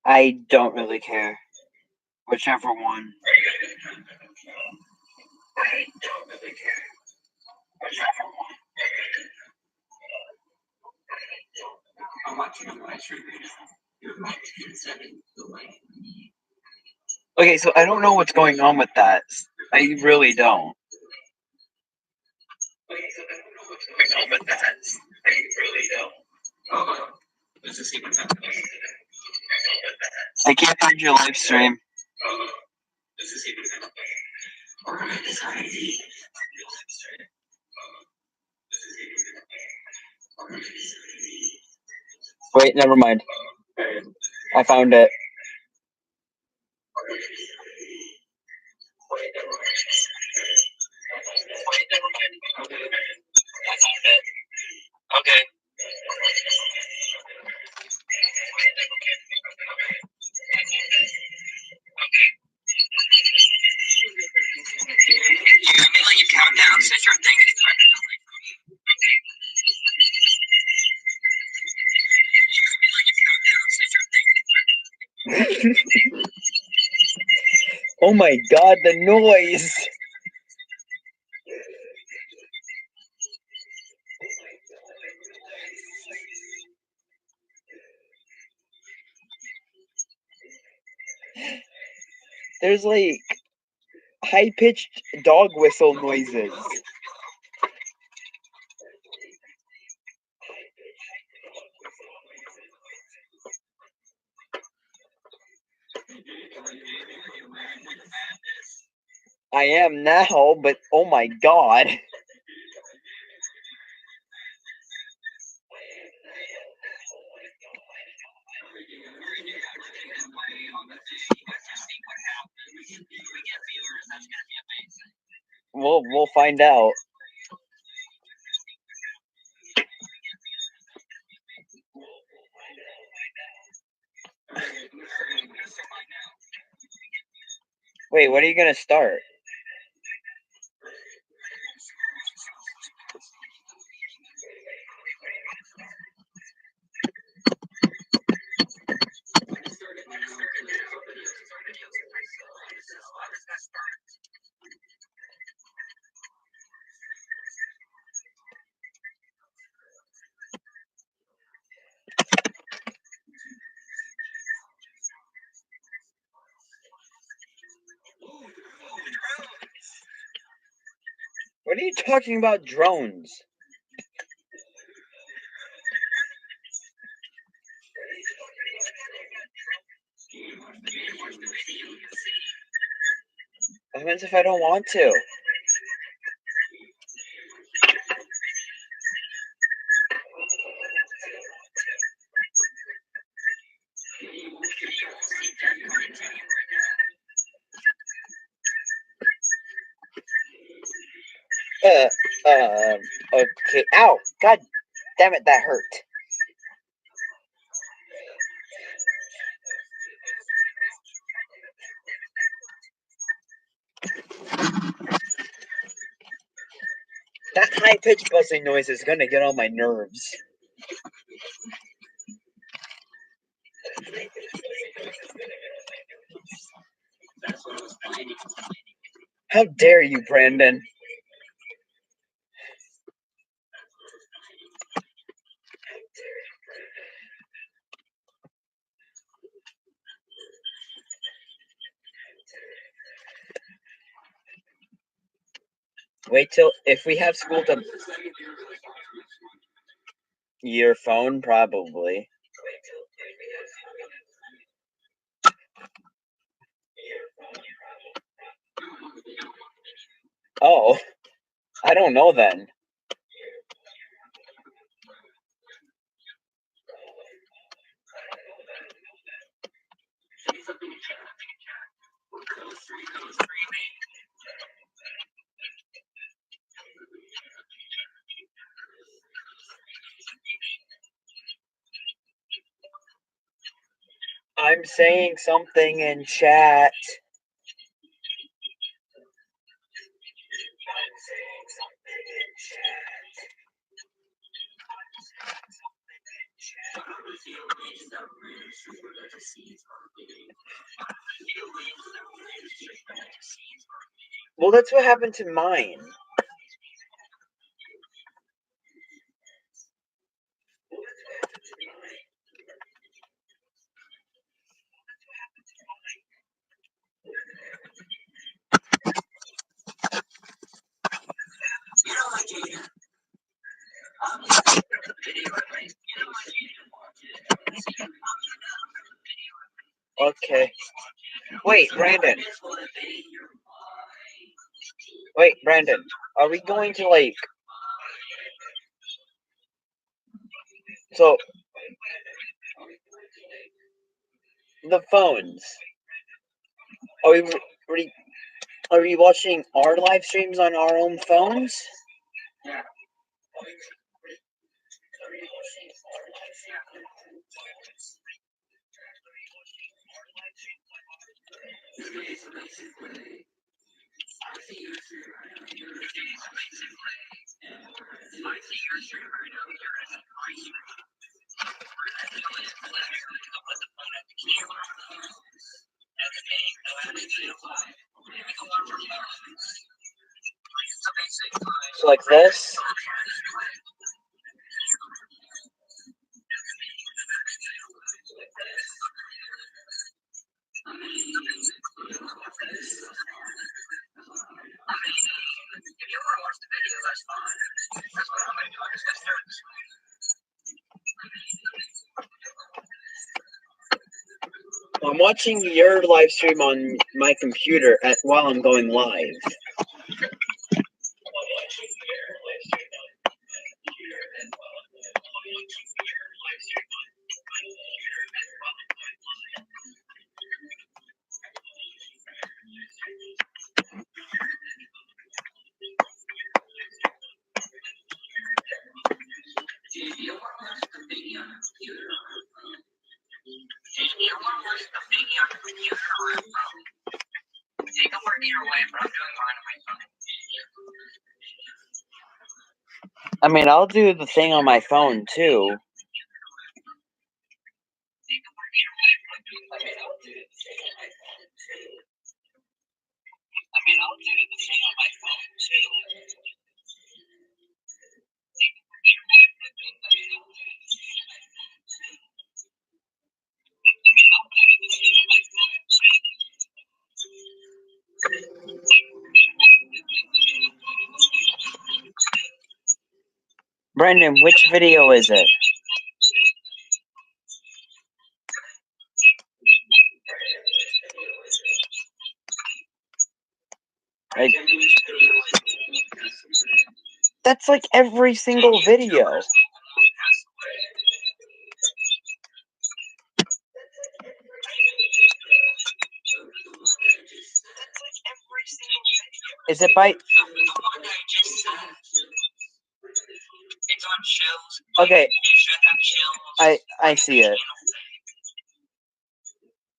I don't really care. Whichever one. I don't really care. Whichever one. I want to know what you're meant to consider the light. Okay, so I don't know what's going on with that. I really don't. Okay, so I don't know what's going on with that. I really don't. Oh, let's just see what's happening. I can't find your live stream. Oh, let's just see what's happening. Alright, it's hard to see. Wait, never mind. I found it. Okay. You want me to let you count down since you're thinking it's time to Oh my god, the noise! There's like high-pitched dog whistle noises. I am now, but oh my god. We'll find out. Wait, what are you gonna start? What are you talking about, drones? What happens if I don't want to? Okay. Ow! God damn it, that hurt. That high-pitched buzzing noise is gonna get on my nerves. How dare you, Brandon? Wait till if we have school to your phone, probably. Oh, I don't know then. I'm saying something in chat. Well, that's what happened to mine. Okay. Wait, Brandon. Wait, Brandon. Are we going to like? So the phones. Are we watching our live streams on our own phones? So like this. I'm watching your live stream on my computer while I'm going live. I mean, I'll do the thing on my phone too. Brandon, which video is it? Like, that's like every single video. Is it by? Okay, I see it.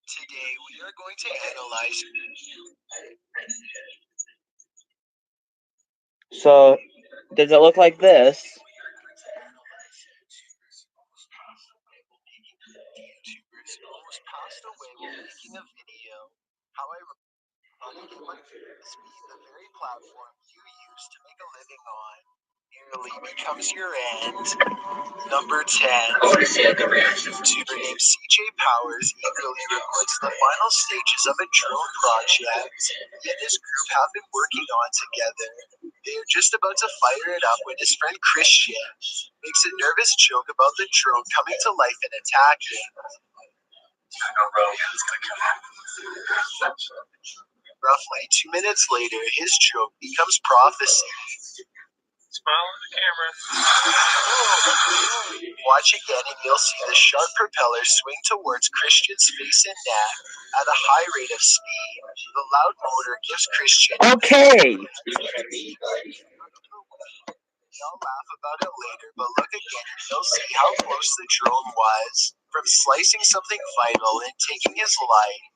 Today we are going to analyze. So, does it look like this? YouTubers almost passed away while making a video. However, this being the very platform you use to make a living on nearly becomes your end. Number 10. YouTuber named CJ DJ Powers eagerly reports the final stages of a drone project he and his group have been working on together. They are just about to fire it up when his friend Christian makes a nervous joke about the drone coming to life and attacking. Roughly 2 minutes later, his joke becomes prophecy. Smile on the camera. Watch again and you'll see the sharp propeller swing towards Christian's face and neck at a high rate of speed. The loud motor gives Christian... Okay. Y'all laugh about it later, but look again and you'll see how close the drone was from slicing something vital and taking his life.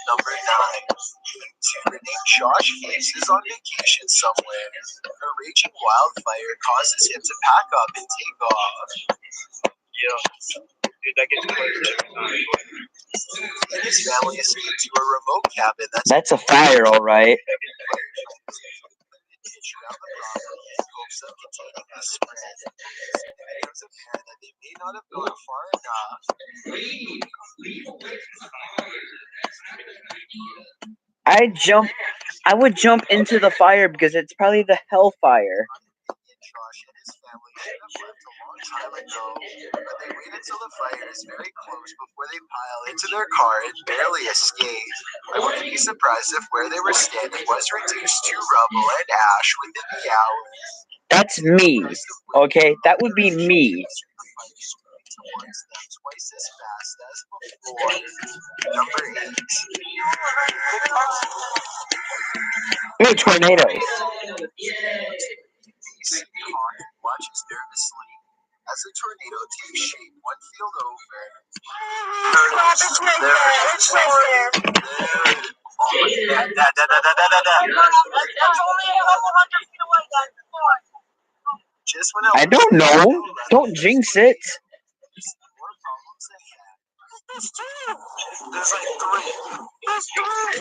Number 9. YouTuber named Josh Hayes is on vacation somewhere. A raging wildfire causes him to pack up and take off. Dude, that gets clear. He and his family escape to a remote cabin That's a fire, all right. around the property in hopes of containing the spread. It becomes apparent that they may not have gone far enough. I would jump into the fire because it's probably the hellfire. Josh and his family should have left a long time ago, but they wait until the fire is very close before they pile into their car and barely escape. I wouldn't be surprised if where they were standing was reduced to rubble and ash within the hours. That's me. Okay, that would be me. Towards them twice as fast as before. Number 8. Hey, tornadoes. Watches nervously as a tornado takes shape 1 field over. Just when I don't know. Don't jinx it. more problems ahead. There's like 3.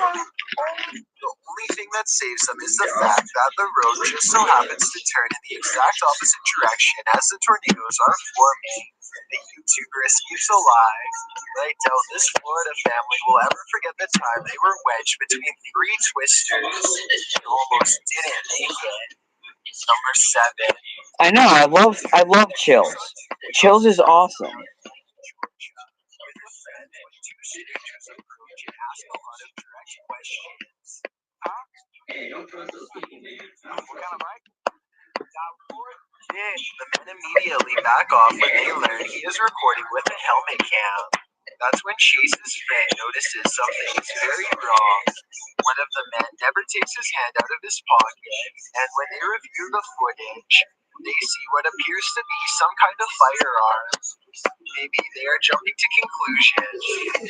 The only thing that saves them is the fact that the road just so happens to turn in the exact opposite direction as the tornadoes are forming. The YouTuber escapes alive, but I doubt this Florida family will ever forget the time they were wedged between 3 twisters and almost didn't make it. Number 7. I know. I love Chills. Chills is awesome. With a friend, when 2 strangers approach and ask a lot of direct questions. What kind of bike? The men immediately back off when they learn he is recording with a helmet cam. That's when Chase's friend notices something is very wrong. One of the men never takes his hand out of his pocket, and when they review the footage, they see what appears to be some kind of firearm. Maybe they are jumping to conclusions,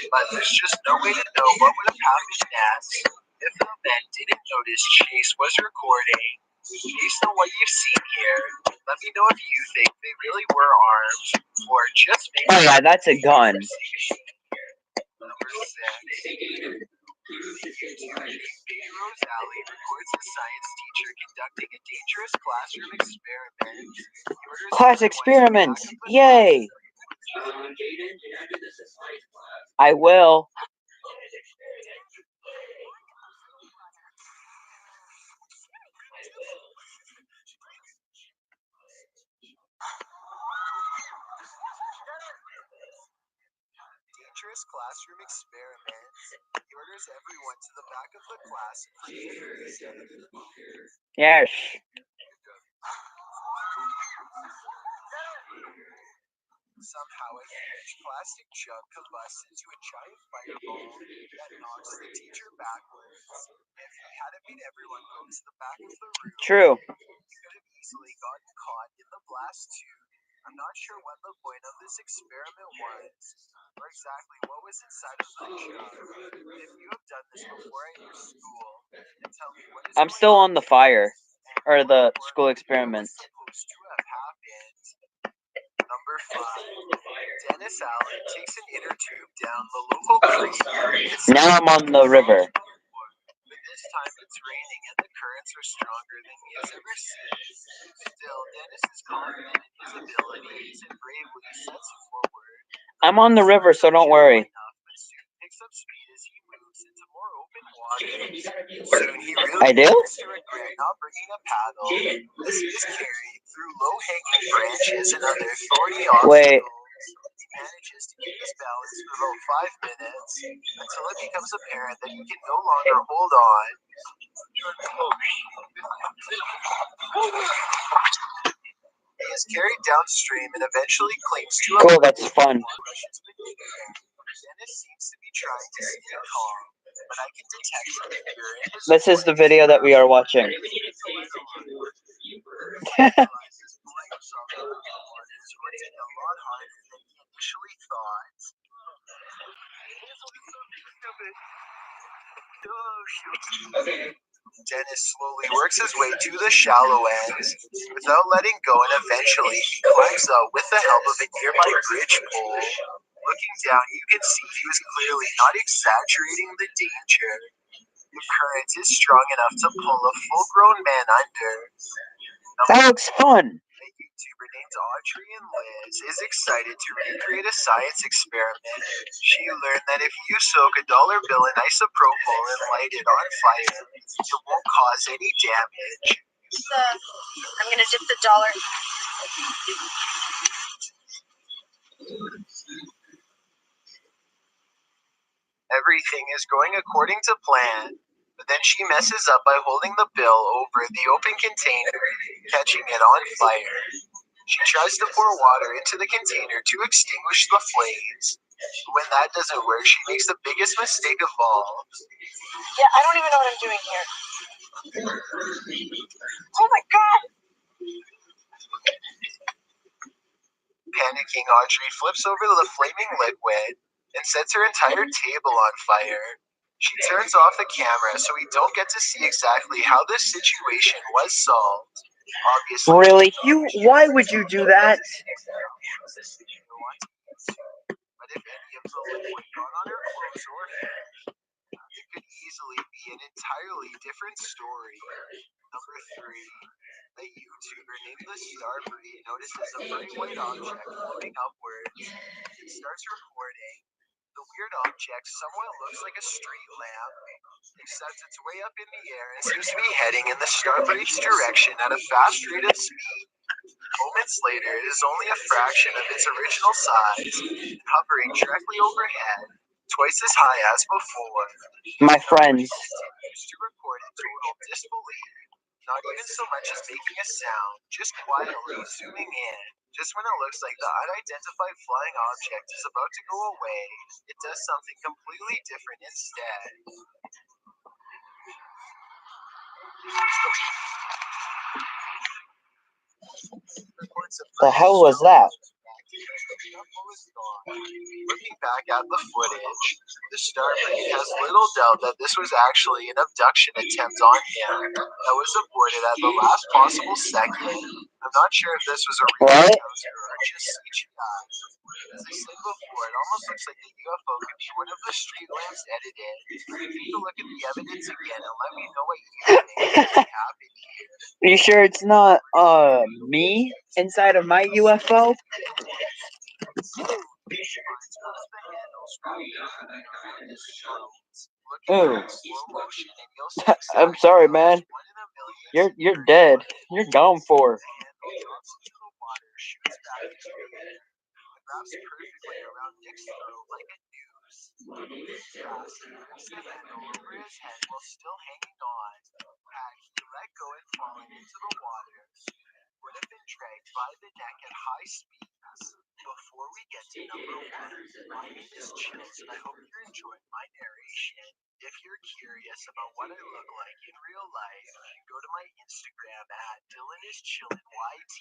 but there's just no way to know what would have happened next if the men didn't notice Chase was recording. Based on what you've seen here, let me know if you think they really were armed, or just maybe... Oh yeah, that's a gun. Number 6. Baby Rose Alley records a science teacher conducting a dangerous classroom experiment. Class experiment. Yay. I will. Dangerous classroom experiment. He orders everyone to the back of the class. Yes. Somehow a huge plastic jug combusts into a giant fireball that knocks the teacher backwards. If he hadn't made everyone go to the back of the room, True. he could have easily gotten caught in the blast too. I'm not sure what the point of this experiment was, or exactly what was inside of the jug. If you have done this before at your school, then tell me what is I'm still on the fire. Or the school experiment. supposed to have happened. Number 5. Dennis Allen takes an inner tube down the local creek. Now I'm on the river. But this time it's raining and the currents are stronger than he has ever seen. Still, Dennis is confident in his abilities and bravely sets forward. I'm on the river, so don't worry. But soon picks up speed as he moves into more open waters. Soon he really I do? begins to regret not bringing a paddle as he is carried through low-hanging branches and other thorny Wait. obstacles. He manages to keep his balance for about 5 minutes until it becomes apparent that he can no longer hold on. He is carried downstream and eventually clings to a Cool, that's fun. brushes beneath him. Dennis seems to be trying to stay calm, but I can detect some fear in his This is the video that we are watching. His blinks on the open waters working a lot harder than he initially thought. Dennis slowly works his way to the shallow end without letting go, and eventually he climbs up with the help of a nearby bridge pole. Looking down, you can see he was clearly not exaggerating the danger. The current is strong enough to pull a full-grown man under. That looks fun. A YouTuber named Audrey and Liz is excited to recreate a science experiment. She learned that if you soak a dollar bill in isopropyl and light it on fire, it won't cause any damage. I'm gonna dip the dollar. Everything is going according to plan, but then she messes up by holding the bill over the open container, catching it on fire. She tries to pour water into the container to extinguish the flames. When that doesn't work, she makes the biggest mistake of all. Yeah, I don't even know what I'm doing here. Oh my god! Panicking, Audrey flips over the flaming liquid and sets her entire table on fire. She turns off the camera so we don't get to see exactly how this situation was solved. Obviously, Really? Why would you do that? but if any of the liquid got on her clothes or hair, it could easily be an entirely different story. Number 3. A YouTuber named the Starbreed notices a bright white object floating upwards. It starts recording. The weird object somewhat looks like a street lamp, except it's way up in the air and seems to be heading in the Starbreed's direction at a fast rate of speed. Moments later, it is only a fraction of its original size, hovering directly overhead, twice as high as before. My friends. Continues to record in total disbelief, not even so much as making a sound, just quietly zooming in. Just when it looks like the unidentified flying object is about to go away, it does something completely different instead. The hell was that? Looking back at the footage, the Starbreed has little doubt that this was actually an abduction attempt on him that was aborted at the last possible second. I'm not sure if this was a real encounter or just CGI. As I said before, it almost looks like the UFO could be one of the street lamps edited. Take a look at the evidence again and let me know what you think happened here. Are you sure it's not me inside of my UFO? Oh. I'm sorry, man. You're dead. You're gone for. Wraps perfectly around Nick's throat like a noose. Fast, he grips the handle over his head while still hanging on. Had he let go and fallen into the water, would have been dragged by the neck at high speeds. Before we get to number 1, my name is Chills, and I hope you're enjoying my narration. If you're curious about what I look like in real life, go to my Instagram at DylanIsChillinYT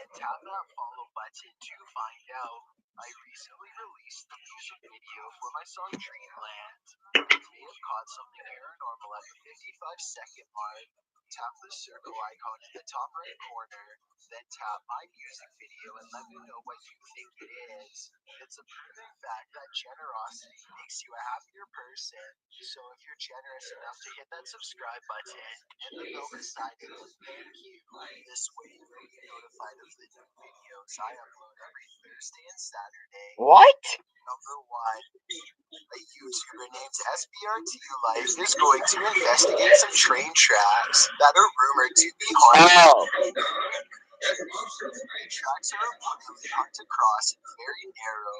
and tap that follow button to find out. I recently released the music video for my song Dreamland. You may have caught something paranormal at the 55-second mark. Tap the circle icon in the top right corner, then tap my music video and let me know what you think it is. It's a proven fact that generosity makes you a happier person. So if you're generous enough to hit that subscribe button and the bell beside it, thank you. This way you'll be notified of the new videos I upload every Thursday and Saturday. Saturday. What? Number 1. A YouTuber named SBRT Life is going to investigate some train tracks that are rumored to be haunted. Oh. Tracks are reportedly hard to cross and very narrow.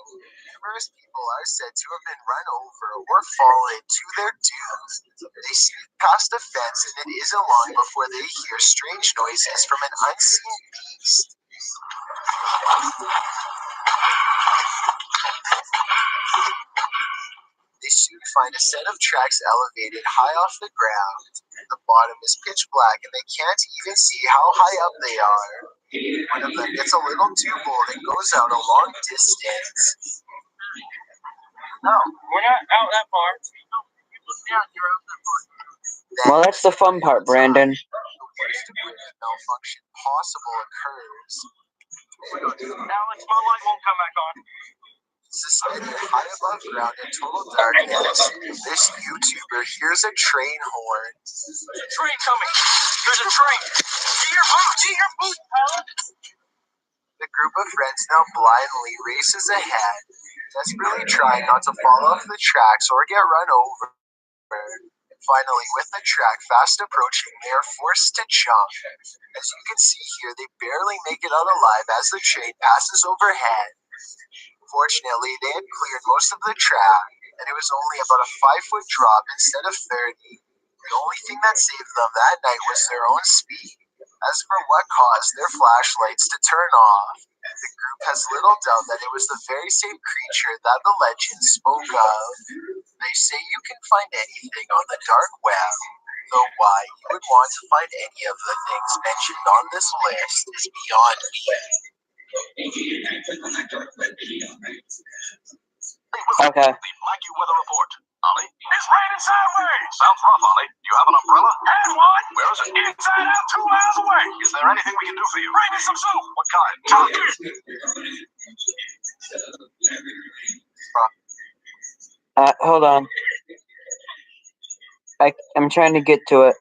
Numerous people are said to have been run over or fallen to their doom. They sneak past a fence and it isn't long before they hear strange noises from an unseen beast. They soon find a set of tracks elevated high off the ground. The bottom is pitch black and they can't even see how high up they are. One of them gets a little too bold and goes out a long distance. No, we're not out that far. Yeah, you're out that far. Well, that's the fun part, Brandon. The worst equipment malfunction possible occurs. Alex, my light won't come back on. Suspended high above ground in total darkness, this YouTuber hears a train horn. Train coming. There's a train. Get your boot, Alex. The group of friends now blindly races ahead, desperately trying not to fall off the tracks or get run over. Finally, with the track fast approaching, they are forced to jump. As you can see here, they barely make it out alive as the train passes overhead. Fortunately, they had cleared most of the track, and it was only about a 5-foot drop instead of 30. The only thing that saved them that night was their own speed. As for what caused their flashlights to turn off, the group has little doubt that it was the very same creature that the legend spoke of. They say you can find anything on the dark web, though why you would want to find any of the things mentioned on this list is beyond me. Okay. The Black U weather report. Ollie? It's raining sideways. Sounds rough, Ollie. Do you have an umbrella? And one. Where is it? Inside out, 2 miles away. Is there anything we can do for you? Bring me some soup. What kind? Turkey. Hold on. I'm trying to get to it.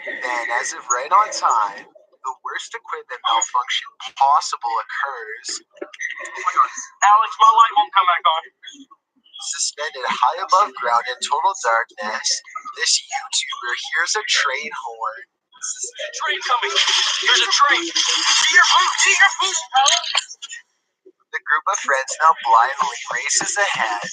Then, as if right on time, the worst equipment malfunction possible occurs. Alex, my light won't come back on. Suspended high above ground in total darkness, this YouTuber hears a train horn. Train coming. There's a train. Get your boot, Alex. The group of friends now blindly races ahead,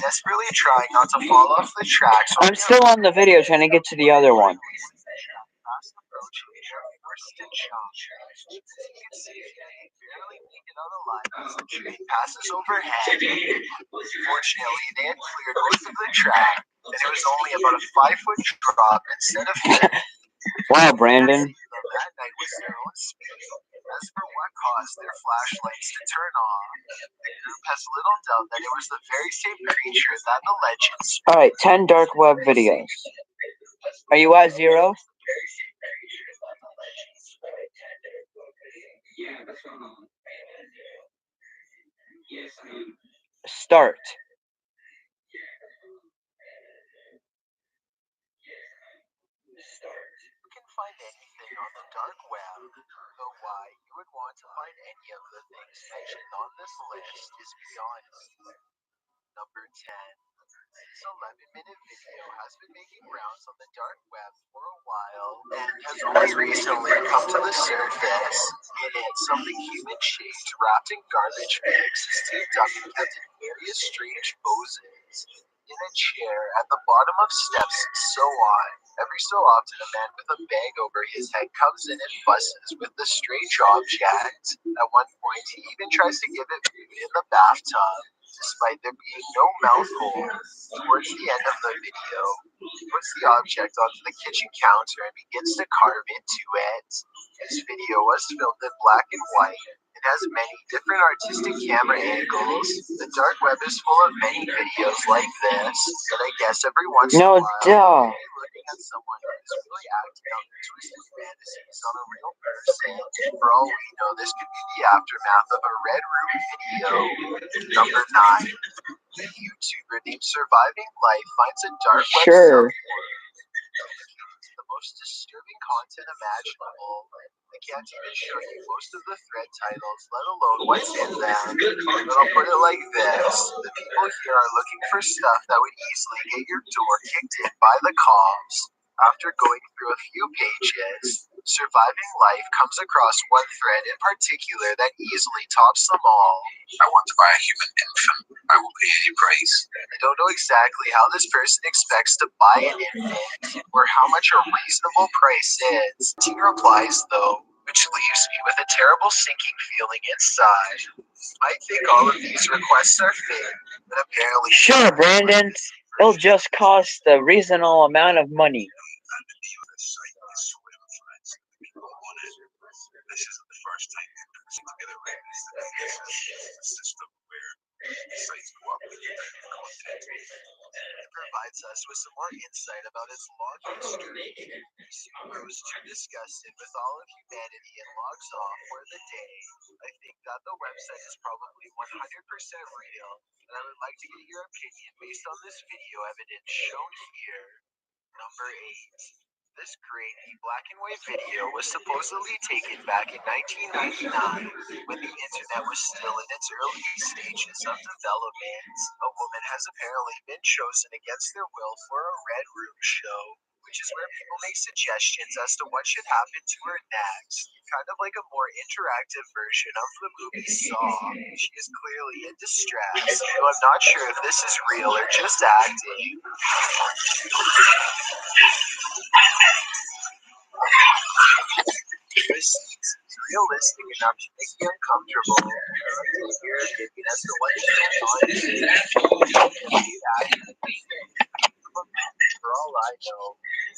desperately trying not to fall off the tracks. I'm still on the video trying to get to the other one. Fast approaching, they are forced to jump. As you can see, they barely make it out alive as the train passes overhead. Fortunately, they had cleared most of the track, and it was only about a 5-foot drop instead of 30. Wow, Brandon. That night was their own speed. As for what caused their flashlights to turn off, the group has little doubt that it was the very same creature that the legends. Alright, 10 dark web videos. Are you at 0? Start. You can find anything on the dark web, though why you would want to find any of the things mentioned on this list is beyond me. Number 10. This 11-minute video has been making rounds on the dark web for a while and has only recently come to the surface. In it, something human-shaped wrapped in garbage bags is taped up and kept in various strange poses. In a chair, at the bottom of steps, and so on. Every so often, a man with a bag over his head comes in and fusses with the strange object. At one point, he even tries to give it food in the bathtub, despite there being no mouth hole. Towards the end of the video, he puts the object onto the kitchen counter and begins to carve into it. This video was filmed in black and white, and It has many different artistic camera angles. The dark web is full of many videos like this, but I guess every once in a No, while, duh. you're looking at someone who is really acting out their twisted fantasies on a real person. For all we know, this could be the aftermath of a Red Room video. Number 9. A YouTuber named Surviving Life finds a dark web Sure. the most disturbing content imaginable. I can't even show you most of the thread titles, let alone what's in them. But I'll put it like this. The people here are looking for stuff that would easily get your door kicked in by the cops. After going through a few pages, Surviving Life comes across one thread in particular that easily tops them all. I want to buy a human infant. I will pay any price. I don't know exactly how this person expects to buy an infant or how much a reasonable price is. He replies though, which leaves me with a terrible sinking feeling inside. I think all of these requests are fake, but apparently Sure, Brandon. It'll just cost a reasonable amount of money. This isn't the first time we've put together a system where sites go up with content. it provides us with some more insight about its long history. He soon grows too disgusted with all of humanity and logs off for the day. I think that the website is probably 100% real, and I would like to get your opinion based on this video evidence shown here. Number 8. This grainy black and white video was supposedly taken back in 1999 when the internet was still in its early stages of development. A woman has apparently been chosen against their will for a Red Room show, which is where people make suggestions as to what should happen to her next. Kind of like a more interactive version of the movie Saw. She is clearly in distress, though I'm not sure if this is real or just acting. This seems realistic enough to make me uncomfortable. Your opinion as to what is going on for all I know,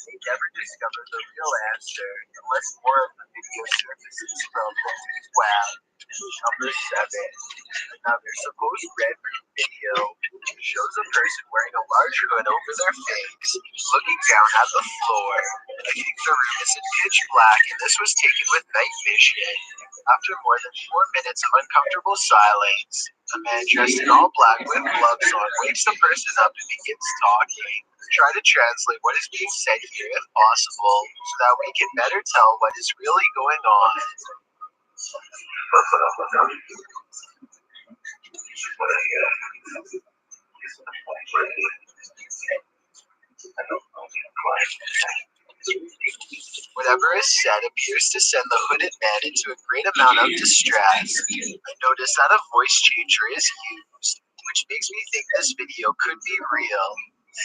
they never discovered the real answer unless more of the video surfaces from the deep web. Number 7. Another supposed Red Room video shows a person wearing a large hood over their face, looking down at the floor. I think the room is in pitch black, and this was taken with night vision. After more than 4 minutes of uncomfortable silence, a man dressed in all black with gloves on wakes the person up and begins talking. Try to translate what is being said here if possible, so that we can better tell what is really going on. Whatever is said appears to send the hooded man into a great amount of distress. I notice that a voice changer is used, which makes me think this video could be real.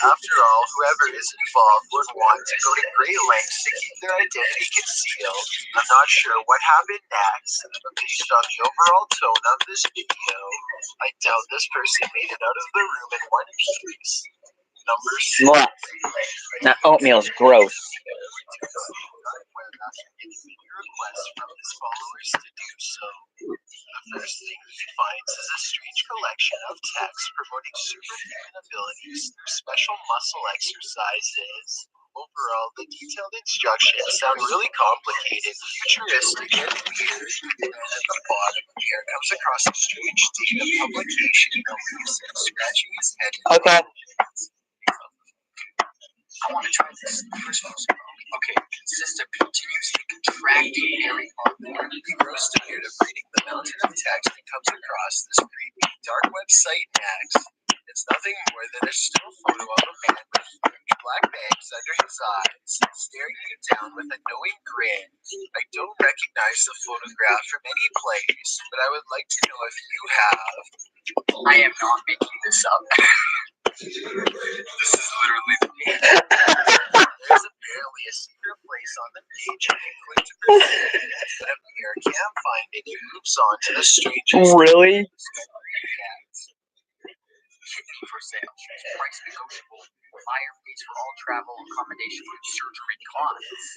After all, whoever is involved would want to go to great lengths to keep their identity concealed. I'm not sure what happened next, but based on the overall tone of this video, I doubt this person made it out of the room in one piece. Number 6. Mwah. That oatmeal's gross. Requests from his followers to do so. The first thing he finds is a strange collection of texts promoting superhuman abilities through special muscle exercises. Overall, the detailed instructions sound really complicated, futuristic, and weird. And at the bottom here comes across a strange date of publication and leaves him scratching his head. Okay. I want to try this. Okay, consists of continuously contracting Harry Potter. He grows tired of reading the mountain of text and comes across this creepy dark website next. It's nothing more than a still photo of a man with huge black bags under his eyes, staring you down with a knowing grin. I don't recognize the photograph from any place, but I would like to know if you have. I am not making this up. This is literally the There's apparently a secret place on the page and you click to proceed, but if the air can't find it, it moves on to the strangest. Really? for sale. Price negotiable. Buyer pays for all travel, accommodation, and surgery costs.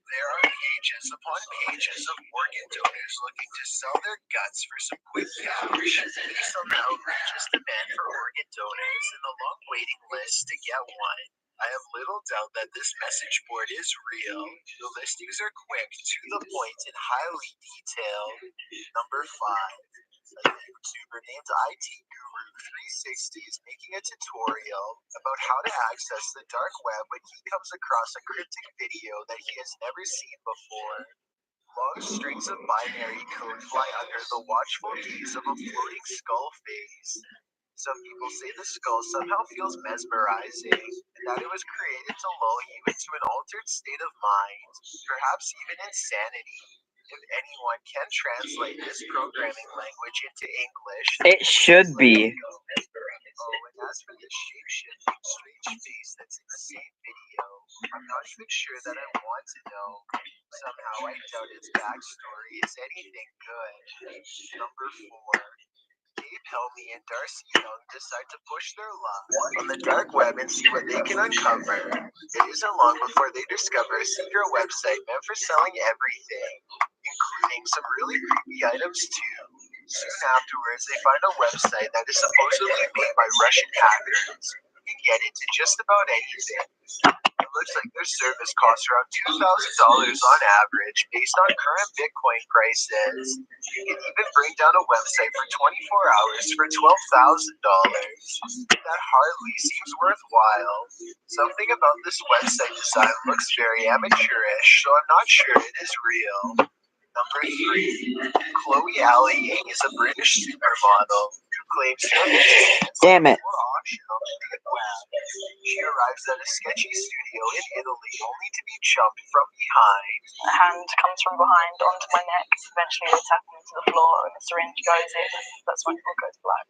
There are pages upon pages of organ donors looking to sell their guts for some quick cash. Based on the outrageous demand for organ donors and the long waiting list to get one, I have little doubt that this message board is real. The listings are quick, to the point, and highly detailed. Number 5. A YouTuber named IT Guru 360 is making a tutorial about how to access the dark web when he comes across a cryptic video that he has never seen before. Long strings of binary code fly under the watchful gaze of a floating skull face. Some people say the skull somehow feels mesmerizing, and that it was created to lull you into an altered state of mind, perhaps even insanity. If anyone can translate this programming language into English, It should be. Oh, and as for the shape-shifting strange face that's in the same video, I'm not even sure that I want to know. Somehow I doubt its backstory is anything good. Number 4. Dave Helmy and Darcy Young decide to push their luck on the dark web and see what they can uncover. It isn't long before they discover a secret website meant for selling everything, including some really creepy items too. Soon afterwards, they find a website that is supposedly made by Russian hackers who can get into just about anything. It looks like their service costs around $2,000 on average based on current Bitcoin prices. You can even bring down a website for 24 hours for $12,000. That hardly seems worthwhile. Something about this website design looks very amateurish, so I'm not sure it is real. Number 3. Chloe Ali Ying is a British supermodel who claims to have been Damn it. for auction on the deep web. She arrives at a sketchy studio in Italy only to be jumped from behind. A hand comes from behind onto my neck. Eventually they tap into the floor and a syringe goes in. That's when it all goes black.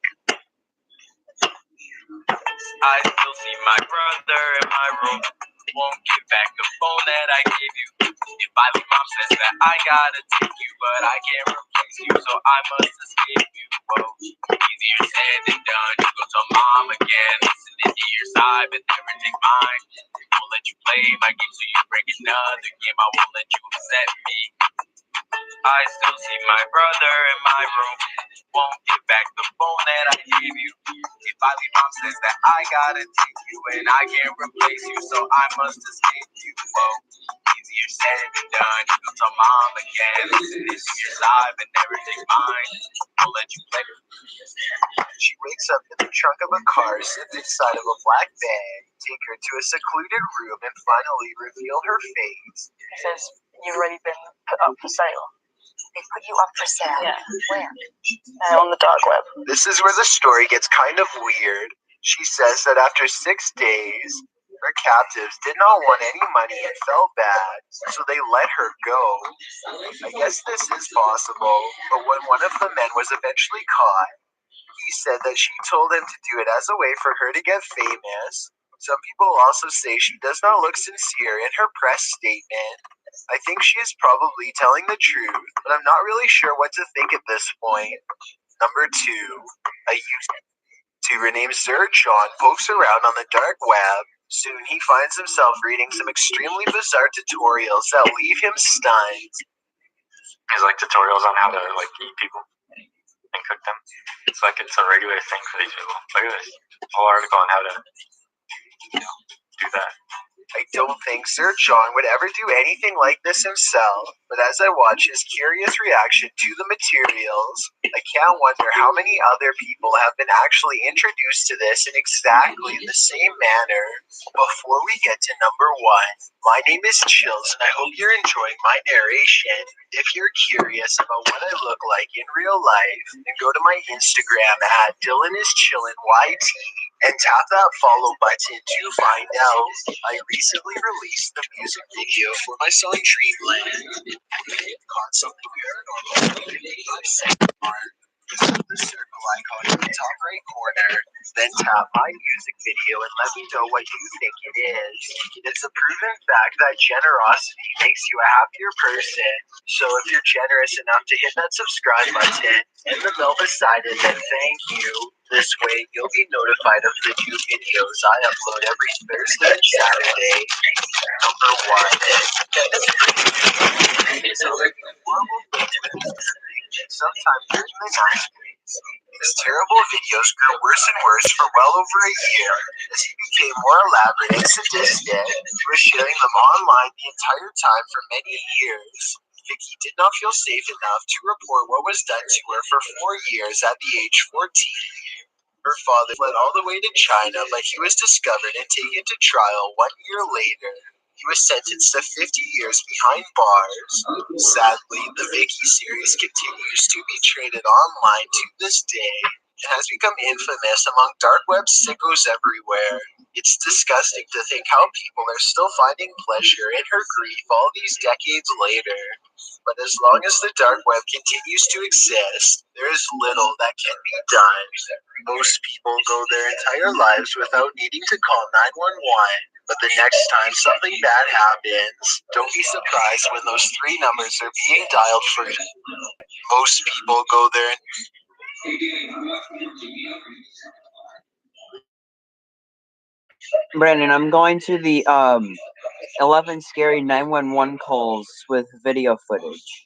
I still see my brother in my room. Won't give back the phone that I gave you. If I leave, mom says that I gotta take you, but I can't replace you, so I must escape you. Whoa, easier said than done. You go tell mom again, listening to your side, but never take mine. Won't let you play my game, so you break another game. I won't let you upset me. I still see my brother in my room. Won't give back the phone that I gave you. If I leave, mom says that I gotta take you, and I can't replace you, so I must escape you. Whoa, easier said than done. You go tell mom again, listening to your side, but never take mine. Won't let you play. She wakes up in the trunk of a car, sits inside of a black bag, take her to a secluded room, and finally reveal her face. He says, "You've already been put up for sale." They put you up for sale? Yeah. Where? On the dark web. This is where the story gets kind of weird. She says that after 6 days, her captives did not want any money and felt bad, so they let her go. I guess this is possible, but when one of the men was eventually caught, he said that she told him to do it as a way for her to get famous. Some people also say she does not look sincere in her press statement. I think she is probably telling the truth, but I'm not really sure what to think at this point. Number 2. A YouTuber named Sir John pokes around on the dark web. Soon he finds himself reading some extremely bizarre tutorials that leave him stunned. There's like tutorials on how to like eat people and cook them. It's like it's a regular thing for these people. Look at this whole article on how to do that. I don't think Sir John would ever do anything like this himself, but as I watch his curious reaction to the materials, I can't wonder how many other people have been actually introduced to this in exactly the same manner. Before we get to number 1, my name is Chills, and I hope you're enjoying my narration. If you're curious about what I look like in real life, then go to my Instagram at DylanIsChillinYT and tap that follow button to find out. I recently released the music video for my song Dreamland. Caught something paranormal in the 55-second mark. Click the circle icon in the top right corner, then tap my music video and let me know what you think it is. It's a proven fact that generosity makes you a happier person. So if you're generous enough to hit that subscribe button and the bell beside it, then thank you. This way, you'll be notified of the new videos I upload every Thursday and Saturday. Number 1. It's a horrible thing with this thing, sometime during the night. His terrible videos grew worse and worse for well over a year. As he became more elaborate and sadistic, he was sharing them online the entire time for many years. Vicky did not feel safe enough to report what was done to her for 4 years at the age 14. Her father fled all the way to China, but he was discovered and taken to trial 1 year later. He was sentenced to 50 years behind bars. Sadly, the Vicky series continues to be traded online to this day and has become infamous among dark web sickos everywhere. It's disgusting to think how people are still finding pleasure in her grief all these decades later. But as long as the dark web continues to exist, there is little that can be done. Most people go their entire lives without needing to call 911. But the next time something bad happens, don't be surprised when those 3 numbers are being dialed for you. Most people go there. Brandon, I'm going to the 11 scary 911 calls with video footage.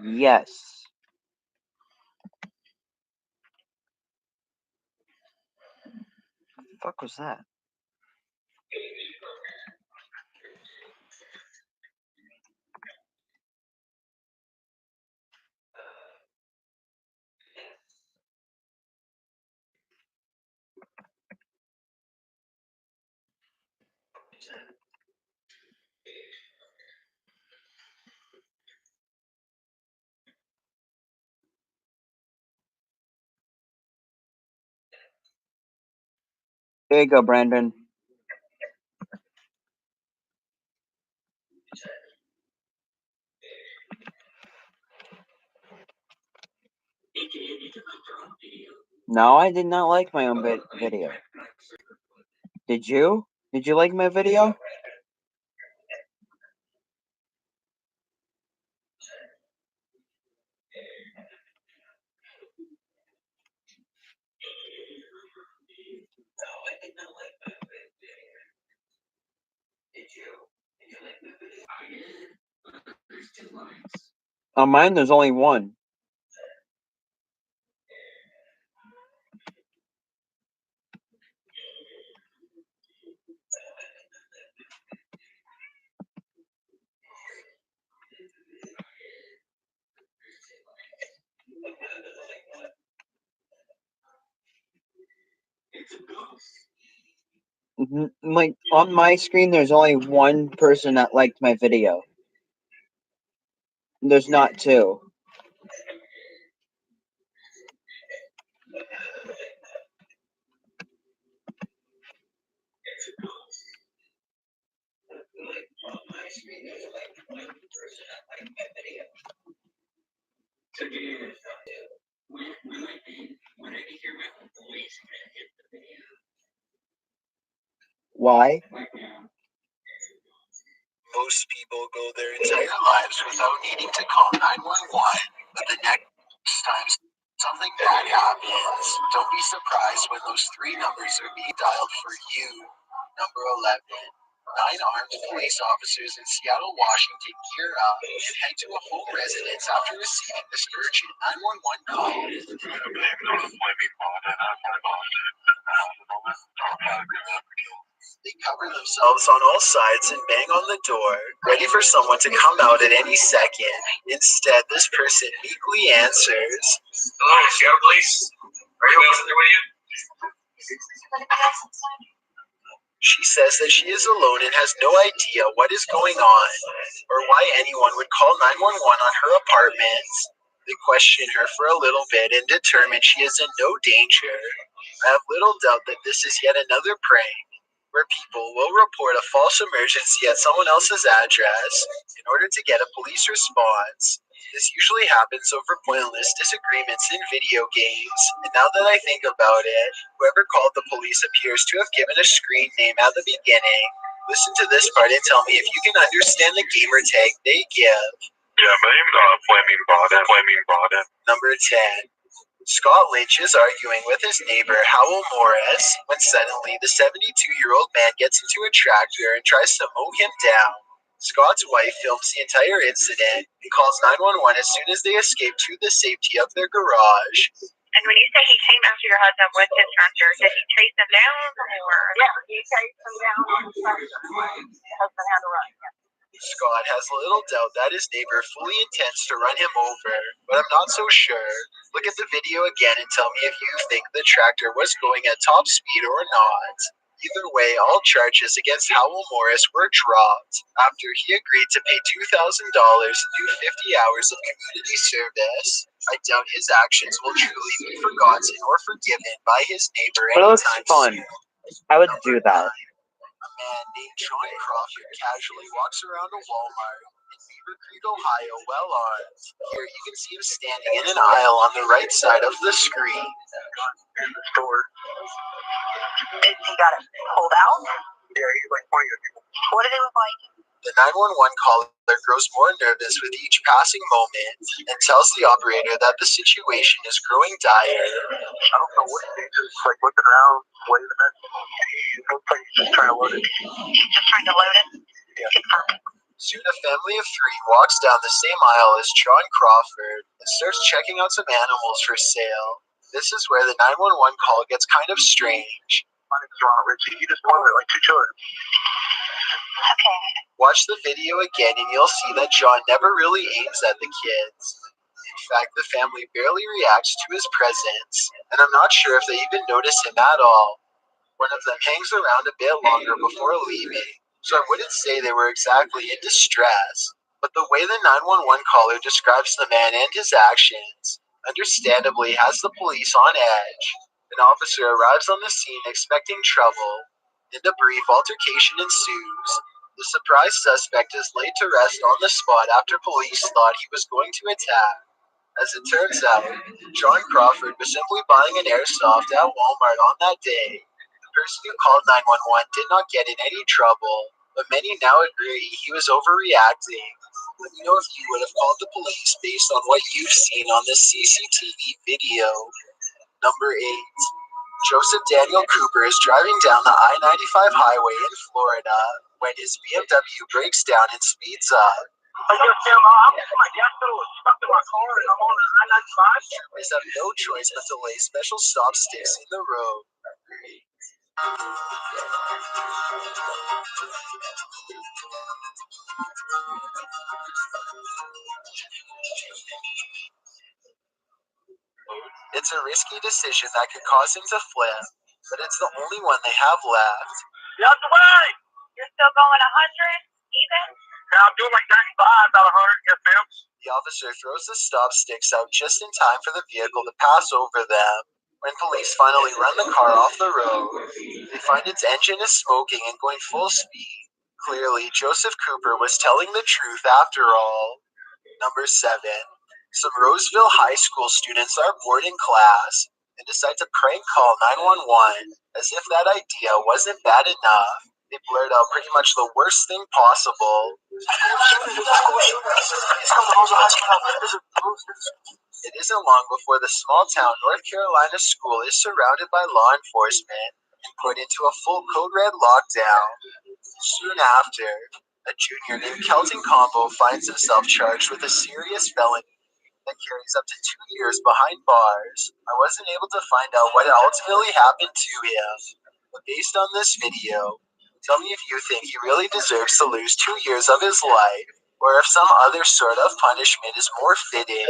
Yes. What the fuck was that? There you go, Brandon. No, I did not like my own video. Did you? Did you like my video? On mine, there's only one. Like on my screen, there's only one person that liked my video. There's not 2. Why? Most people go their entire lives without needing to call 911. But the next time something bad happens, don't be surprised when those 3 numbers are being dialed for you. Number 11. 9 armed police officers in Seattle, Washington gear up and head to a home residence after receiving this urgent 911 call. They cover themselves on all sides and bang on the door, ready for someone to come out at any second. Instead, this person meekly answers, "Hello, Seattle Police. Are you else there with you?" She says that she is alone and has no idea what is going on or why anyone would call 911 on her apartment. They question her for a little bit and determine she is in no danger. I have little doubt that this is yet another prank, where people will report a false emergency at someone else's address in order to get a police response. This usually happens over pointless disagreements in video games, and now that I think about it, whoever called the police appears to have given a screen name at the beginning. Listen to this part and tell me if you can understand the gamer tag they give. Yeah, my name's Flaming Bottom. Number 10. Scott Lynch is arguing with his neighbor Howell Morris when suddenly the 72-year-old man gets into a tractor and tries to mow him down. Scott's wife films the entire incident and calls 911 as soon as they escape to the safety of their garage. And when you say he came after your husband with his tractor, did he chase him down or? Yeah, he chased him down on the tractor. The husband had to run. Scott has little doubt that his neighbor fully intends to run him over, but I'm not so sure. Look at the video again and tell me if you think the tractor was going at top speed or not. Either way, all charges against Howell Morris were dropped after he agreed to pay $2,000 and do 50 hours of community service. I doubt his actions will truly be forgotten or forgiven by his neighbor But it looks anytime fun. soon. I would do that. A man named John Crawford casually walks around a Walmart in Beaver Creek, Ohio, well armed. Here you can see him standing in an aisle on the right side of the screen. Store. He got it pulled out? Yeah, he's like pointing at people. What did it look like? The 911 caller grows more nervous with each passing moment and tells the operator that the situation is growing dire. I don't know what he's just like looking around, waving at me. He looks like he's just trying to load it. He's just trying to load it? Yeah. Confirm. Soon a family of 3 walks down the same aisle as John Crawford and starts checking out some animals for sale. This is where the 911 call gets kind of strange. My name's Ronald Richie. He just wanted like 2 children. Okay. Watch the video again and you'll see that John never really aims at the kids. In fact, the family barely reacts to his presence, and I'm not sure if they even notice him at all. One of them hangs around a bit longer before leaving, so I wouldn't say they were exactly in distress. But the way the 911 caller describes the man and his actions understandably has the police on edge. An officer arrives on the scene expecting trouble, and a brief altercation ensues. The surprised suspect is laid to rest on the spot after police thought he was going to attack. As it turns out, John Crawford was simply buying an airsoft at Walmart on that day. The person who called 911 did not get in any trouble, but many now agree he was overreacting. Let me know if you would have called the police based on what you've seen on this CCTV video. Number 8. Joseph Daniel Cooper is driving down the I-95 highway in Florida when his BMW breaks down and speeds up. My gas pedal is stuck in my car and I'm on the I-95. Troopers have no choice but to lay special stop sticks in the road. It's a risky decision that could cause him to flip, but it's the only one they have left. Get out the way! You're still going 100 even? Yeah, I'm doing like 95 out of 100. Yes, ma'am. The officer throws the stop sticks out just in time for the vehicle to pass over them. When police finally run the car off the road, they find its engine is smoking and going full speed. Clearly, Joseph Cooper was telling the truth after all. Number 7. Some Roseville High School students are bored in class and decide to prank call 911 as if that idea wasn't bad enough. They blurt out pretty much the worst thing possible. It isn't long before the small town North Carolina school is surrounded by law enforcement and put into a full code red lockdown. Soon after, a junior named Kelton Combo finds himself charged with a serious felony that carries up to 2 years behind bars. I wasn't able to find out what ultimately happened to him, but based on this video, tell me if you think he really deserves to lose 2 years of his life, or if some other sort of punishment is more fitting.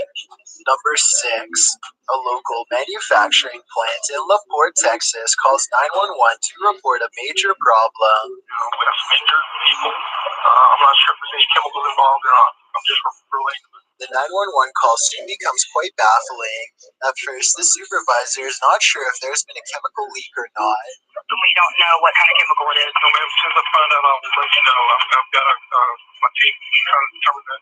Number 6. A local manufacturing plant in LaPorte, Texas calls 911 to report a major problem. We have some injured people. I'm not sure if there's any chemicals involved or not. I'm just relating to The 911 call soon becomes quite baffling. At first, the supervisor is not sure if there's been a chemical leak or not. We don't know what kind of chemical it is. No, ma'am, as soon as I find out, I'll let you know. I've got my team trying to cover that.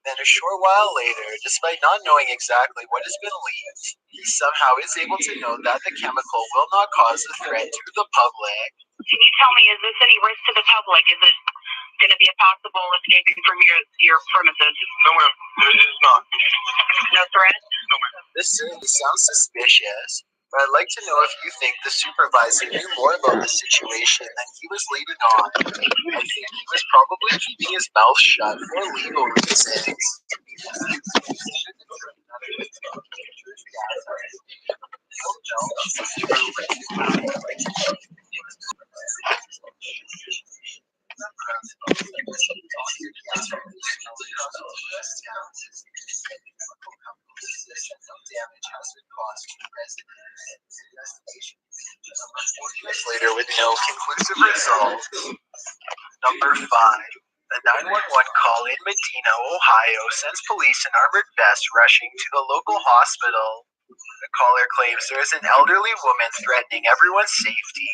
Then a short while later, despite not knowing exactly what has been leaked, he somehow is able to know that the chemical will not cause a threat to the public. Can you tell me, is this any risk to the public? Is it going to be a possible escaping from your premises? No, ma'am, it is not. No threat? No, ma'am. This certainly sounds suspicious, but I'd like to know if you think the supervisor knew more about the situation than he was leading on. I think he was probably keeping his mouth shut for legal reasons. Later with no conclusive result. Number 5. The 911 call in Medina, Ohio sends police in armored vests rushing to the local hospital. The caller claims there is an elderly woman threatening everyone's safety.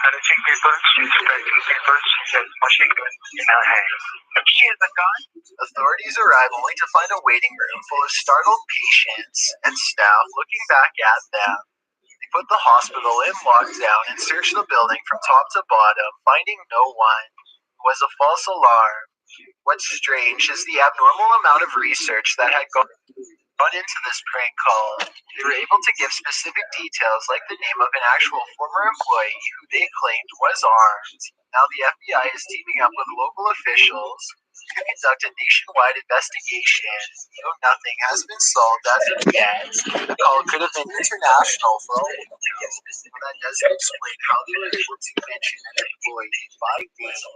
Had to take papers. She suspected papers. She has machine gun in her hand. She has a gun? Authorities arrive only to find a waiting room full of startled patients and staff looking back at them. They put the hospital in lockdown and search the building from top to bottom, finding no one. It was a false alarm. What's strange is the abnormal amount of research that had gone into this prank call. They were able to give specific details like the name of an actual former employee who they claimed was armed. Now the FBI is teaming up with local officials to conduct a nationwide investigation, though nothing has been solved as of yet. The call could have been international for all we know, but that doesn't explain how they were able to mention an employee by name.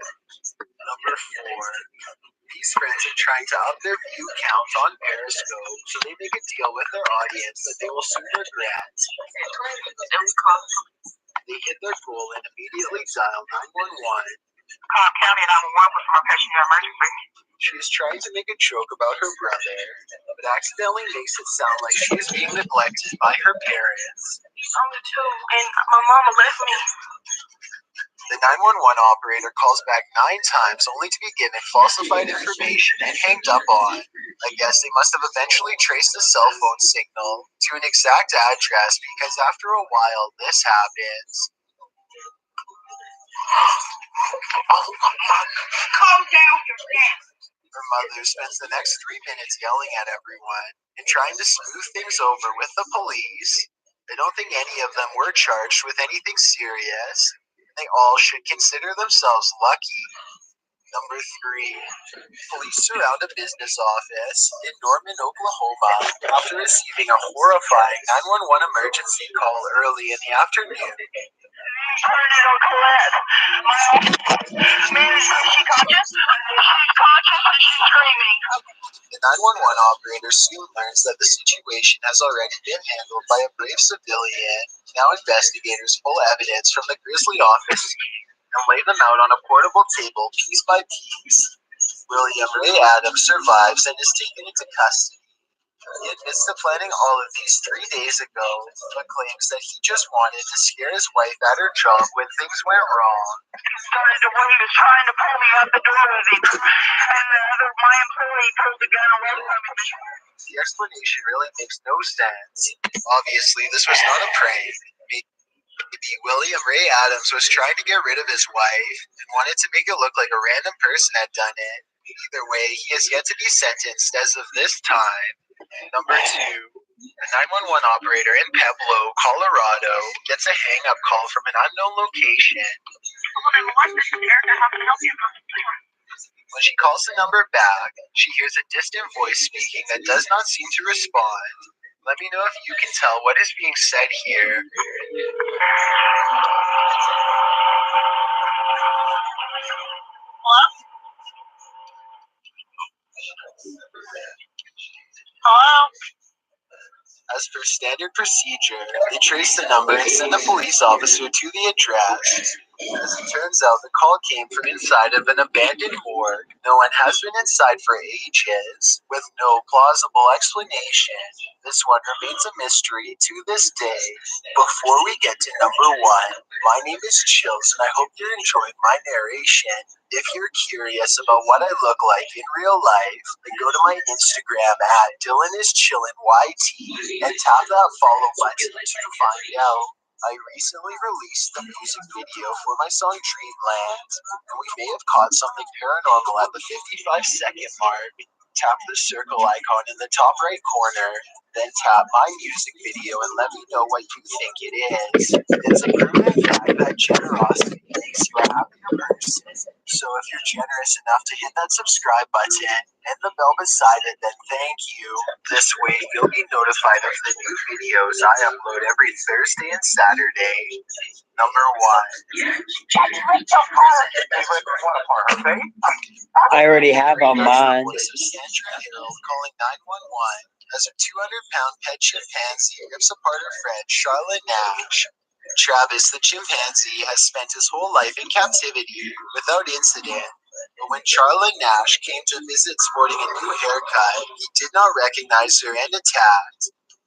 Number 4. These friends are trying to up their view count on Periscope, so they make a deal with their audience that they will soon regret. They hit their goal and immediately dial 911. County 911 with my patient emergency. She is trying to make a joke about her brother, but accidentally makes it sound like she is being neglected by her parents. Only 2, and my mama left me. The 911 operator calls back 9 times only to be given falsified information and hanged up on. I guess they must have eventually traced the cell phone signal to an exact address because after a while this happens. Calm down, Her mother spends the next 3 minutes yelling at everyone and trying to smooth things over with the police. I don't think any of them were charged with anything serious. They all should consider themselves lucky. Number 3. Police surround a business office in Norman, Oklahoma after receiving a horrifying 911 emergency call early in the afternoon. Turn it on Colette. My man, is she conscious? She's conscious and she's screaming. The 911 operator soon learns that the situation has already been handled by a brave civilian. Now investigators pull evidence from the grisly office and lay them out on a portable table piece by piece. William Ray Adams survives and is taken into custody. He admits to planning all of these 3 days ago, but claims that he just wanted to scare his wife at her job when things went wrong. The woman is trying to pull me out the door with him, and my employee pulled the gun away from me. The explanation really makes no sense. Obviously, this was not a prank. Maybe William Ray Adams was trying to get rid of his wife and wanted to make it look like a random person had done it. Either way, he has yet to be sentenced as of this time. Number 2. A 911 operator in Pueblo, Colorado, gets a hang-up call from an unknown location. When she calls the number back, she hears a distant voice speaking that does not seem to respond. Let me know if you can tell what is being said here. Hello? Hello? As per standard procedure, they trace the number and send a police officer to the address. As it turns out, the call came from inside of an abandoned morgue. No one has been inside for ages, with no plausible explanation. This one remains a mystery to this day. Before we get to number one, my name is Chills, and I hope you're enjoying my narration. If you're curious about what I look like in real life, then go to my Instagram at DylanIsChillinYT and tap that follow button to find out. I recently released the music video for my song Dreamland, and we may have caught something paranormal at the 55-second mark. Tap the circle icon in the top right corner, then tap my music video and let me know what you think it is. It's a proven fact that generosity makes you a happier person. So if you're generous enough to hit that subscribe button and the bell beside it, then thank you. This way you'll be notified of the new videos I upload every Thursday and Saturday. Number one. I already have on mine. Voice of Sandra Hill calling 911 as a 200-pound pet chimpanzee rips apart her friend Charlotte Nash. Travis the chimpanzee has spent his whole life in captivity without incident, but when Charlotte Nash came to visit sporting a new haircut, he did not recognize her and attacked.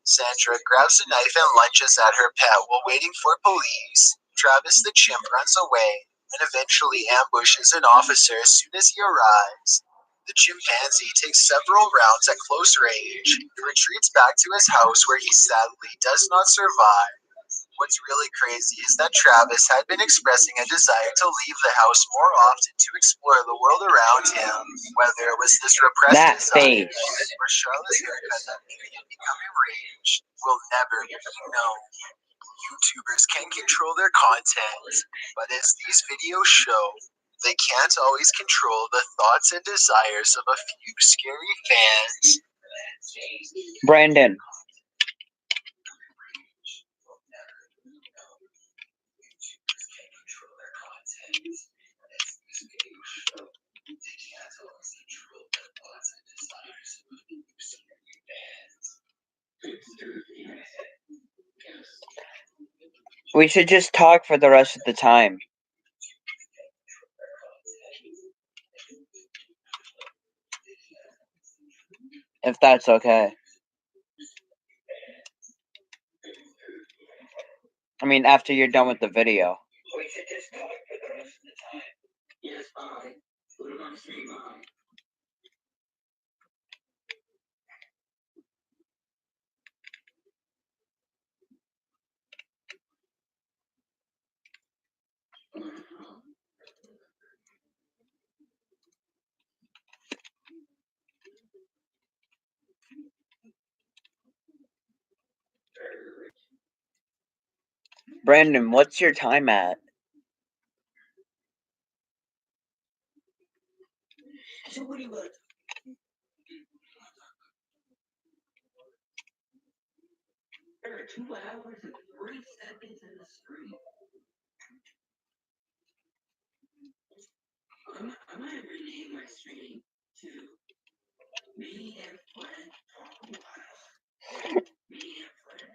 Sandra grabs a knife and lunges at her pet while waiting for police. Travis the chimp runs away and eventually ambushes an officer as soon as he arrives. The chimpanzee takes several rounds at close range and retreats back to his house where he sadly does not survive. What's really crazy is that Travis had been expressing a desire to leave the house more often to explore the world around him, whether it was this repressed That desire face. or Charlotte's haircut that made him become enraged will never be known. YouTubers can control their content, but as these videos show, they can't always control the thoughts and desires of a few scary fans. Brandon. We should just talk for the rest of the time. If that's okay. I mean, after you're done with the video. We should just talk for the rest of the time. Yes, fine. Put it on stream on. Brandon, what's your time at? So what do you want? There are 2 hours and 3 seconds in the stream. I might rename my stream to Me and Friend Talk Wild. Me and Friend.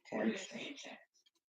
Can change that.